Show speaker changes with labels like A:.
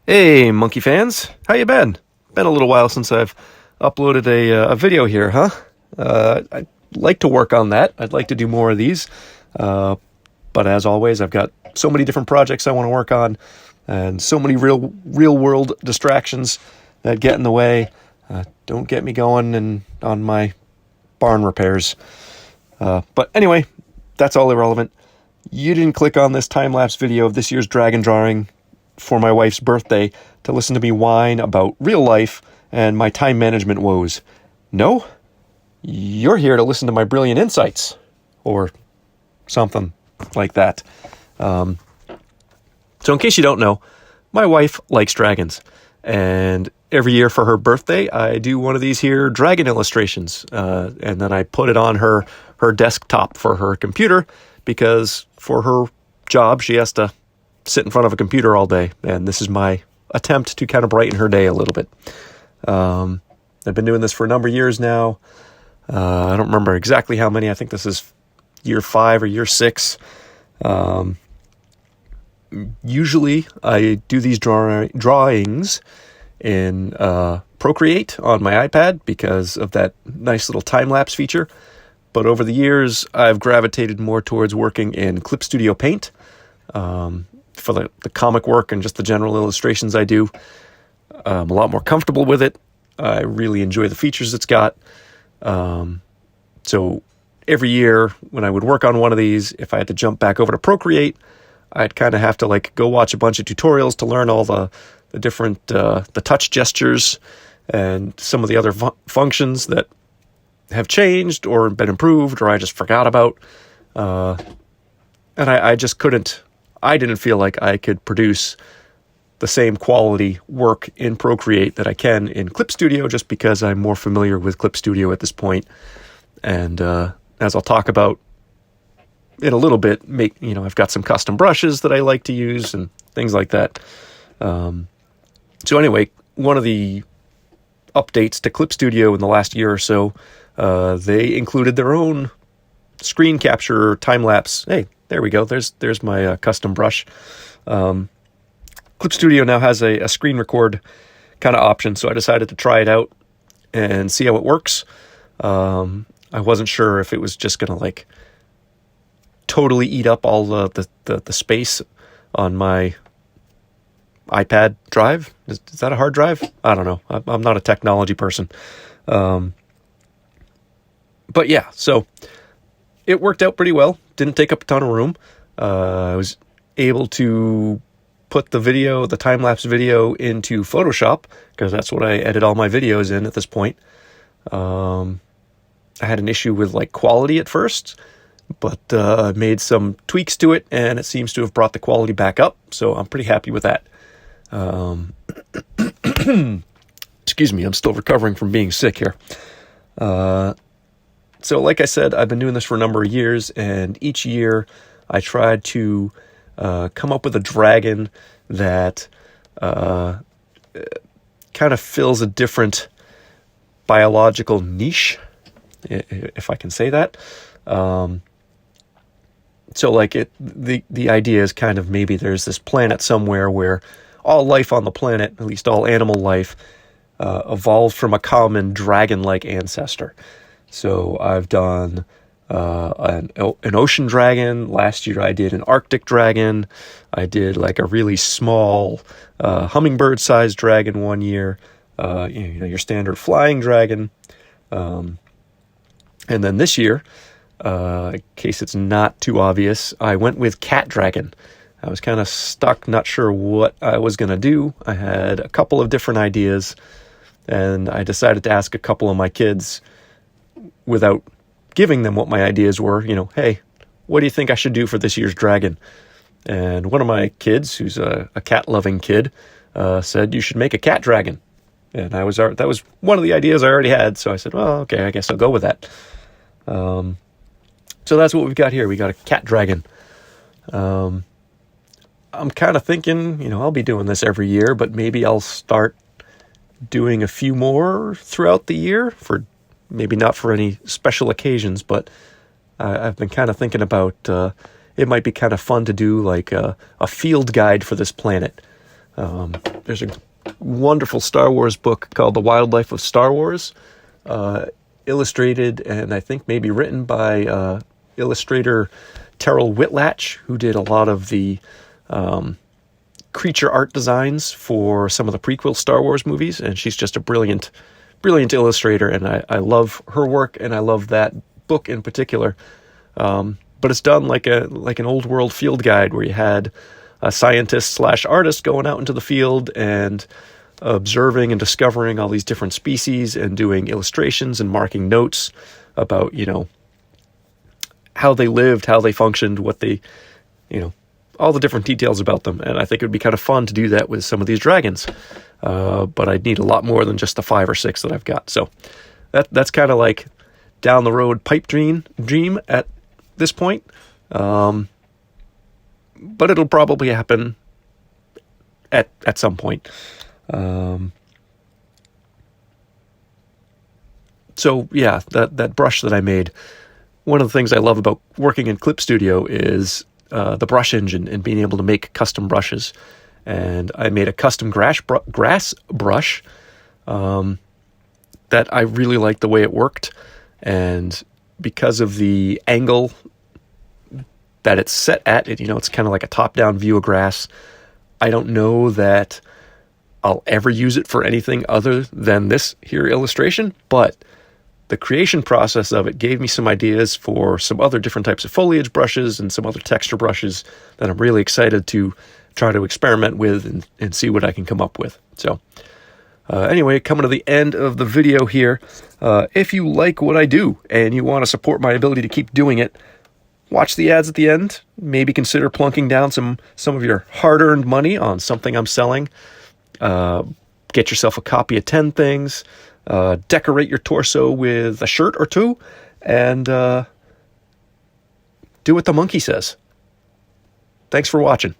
A: Hey, monkey fans, how you been? Been a little while since I've uploaded a video here, huh? I'd like to work on that. I'd like to do more of these, but as always, I've got so many different projects I want to work on, and so many real world distractions that get in the way. Don't get me going on my barn repairs. But anyway, that's all irrelevant. You didn't click on this time-lapse video of this year's dragon drawing for my wife's birthday to listen to me whine about real life and my time management woes. No? You're here to listen to my brilliant insights. Or something like that. So in case you don't know, my wife likes dragons. And every year for her birthday, I do one of these here dragon illustrations. And then I put it on her desktop for her computer, because for her job, she has to sit in front of a computer all day, and this is my attempt to kind of brighten her day a little bit. I've been doing this for a number of years now. I don't remember exactly how many. I think this is year 5 or year 6. Usually I do these drawings in Procreate on my iPad because of that nice little time-lapse feature. But over the years, I've gravitated more towards working in Clip Studio Paint. For the comic work and just the general illustrations I do. I'm a lot more comfortable with it. I really enjoy the features it's got. So every year when I would work on one of these, if I had to jump back over to Procreate, I'd kind of have to go watch a bunch of tutorials to learn all the different the touch gestures and some of the other functions that have changed or been improved or I just forgot about. And I just couldn't. I didn't feel like I could produce the same quality work in Procreate that I can in Clip Studio, just because I'm more familiar with Clip Studio at this point. And as I'll talk about in a little bit, I've got some custom brushes that I like to use and things like that. So anyway, one of the updates to Clip Studio in the last year or so, they included their own screen capture time-lapse. Hey, there we go. There's my custom brush. Clip Studio now has a screen record kind of option, so I decided to try it out and see how it works. I wasn't sure if it was just going to totally eat up all the space on my iPad drive. Is that a hard drive? I don't know. I'm not a technology person. But yeah, so it worked out pretty well. Didn't take up a ton of room. I was able to put the time-lapse video into Photoshop, because that's what I edit all my videos in at this point. I had an issue with quality at first, but I made some tweaks to it, and it seems to have brought the quality back up, so I'm pretty happy with that. Excuse me, I'm still recovering from being sick here. So like I said, I've been doing this for a number of years, and each year I tried to come up with a dragon that kind of fills a different biological niche, if I can say that. So the idea is kind of maybe there's this planet somewhere where all life on the planet, at least all animal life, evolved from a common dragon-like ancestor. So I've done an ocean dragon. Last year I did an Arctic dragon. I did a really small hummingbird-sized dragon one year. Your standard flying dragon. And then this year, in case it's not too obvious, I went with cat dragon. I was kind of stuck, not sure what I was going to do. I had a couple of different ideas, and I decided to ask a couple of my kids, without giving them what my ideas were, hey, what do you think I should do for this year's dragon? And one of my kids, who's a cat-loving kid, said, you should make a cat dragon. And that was one of the ideas I already had, so I said, well, okay, I guess I'll go with that. So that's what we've got here. We got a cat dragon. I'm kind of thinking, I'll be doing this every year, but maybe I'll start doing a few more throughout the year, for maybe not for any special occasions, but I've been kind of thinking about it might be kind of fun to do a field guide for this planet. There's a wonderful Star Wars book called The Wildlife of Star Wars, illustrated and I think maybe written by illustrator Terrell Whitlatch, who did a lot of the creature art designs for some of the prequel Star Wars movies, and she's just a brilliant illustrator, and I love her work, and I love that book in particular. But it's done like an old world field guide where you had a scientist / artist going out into the field and observing and discovering all these different species and doing illustrations and marking notes about, how they lived, how they functioned, what they, all the different details about them. And I think it would be kind of fun to do that with some of these dragons. But I'd need a lot more than just the 5 or 6 that I've got. So that's kind of like down the road pipe dream at this point. But it'll probably happen at some point. So yeah, that brush that I made, one of the things I love about working in Clip Studio is the brush engine and being able to make custom brushes. And I made a custom grass brush that I really liked the way it worked. And because of the angle that it's set at, it's kind of like a top-down view of grass. I don't know that I'll ever use it for anything other than this here illustration, but the creation process of it gave me some ideas for some other different types of foliage brushes and some other texture brushes that I'm really excited to try to experiment with and see what I can come up with. So anyway, coming to the end of the video here, if you like what I do and you want to support my ability to keep doing it, watch the ads at the end. Maybe consider plunking down some of your hard-earned money on something I'm selling. Get yourself a copy of 10 Things. Decorate your torso with a shirt or 2, and do what the monkey says. Thanks for watching.